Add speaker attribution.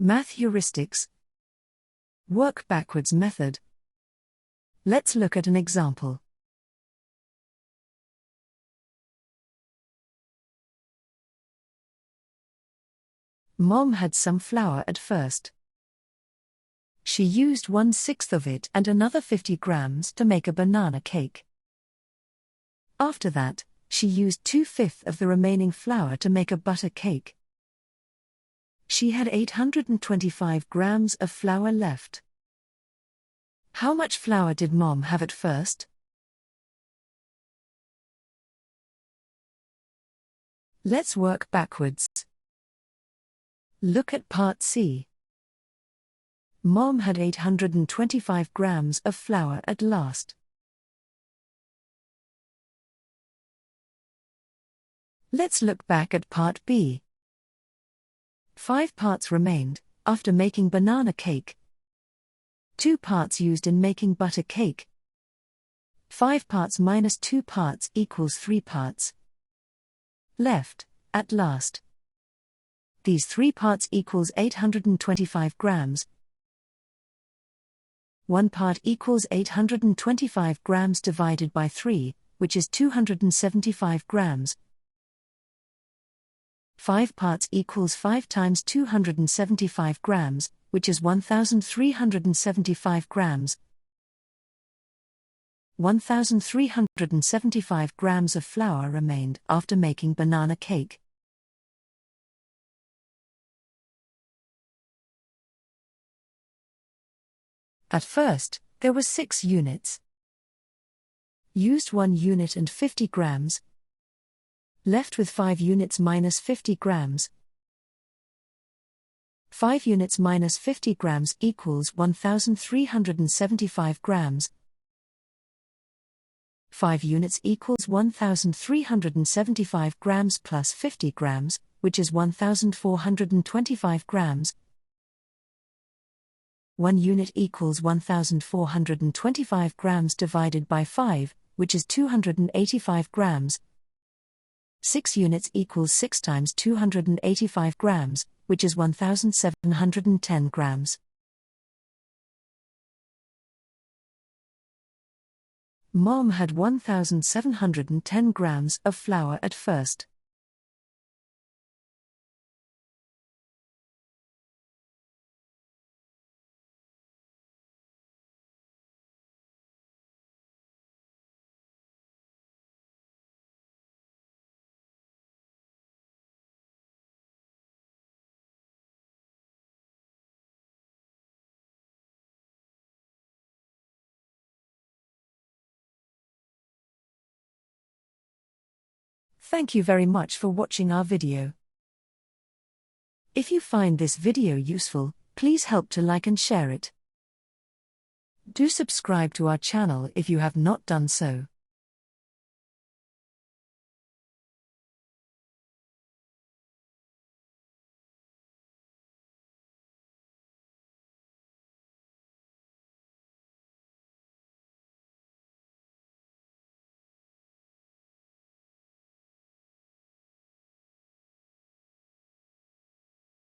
Speaker 1: Math Heuristics. Work backwards method. Let's look at an example. Mom had some flour at first. She used 1/6 of it and another 50 grams to make a banana cake. After that, she used 2/5 of the remaining flour to make a butter cake. She had 825 grams of flour left. How much flour did Mom have at first? Let's work backwards. Look at part C. Mom had 825 grams of flour at last. Let's look back at part B. 5 parts remained after making banana cake. 2 parts used in making butter cake. 5 parts minus 2 parts equals 3 parts. Left, at last. These 3 parts equals 825 grams. 1 part equals 825 grams divided by 3, which is 275 grams. 5 parts equals 5 times 275 grams, which is 1,375 grams. 1,375 grams of flour remained after making banana cake. At first, there were 6 units. Used 1 unit and 50 grams. Left with 5 units minus 50 grams. 5 units minus 50 grams equals 1,375 grams. 5 units equals 1,375 grams plus 50 grams, which is 1,425 grams. 1 unit equals 1,425 grams divided by 5, which is 285 grams. 6 units equals 6 times 285 grams, which is 1,710 grams. Mom had 1,710 grams of flour at first. Thank you very much for watching our video. If you find this video useful, please help to like and share it. Do subscribe to our channel if you have not done so.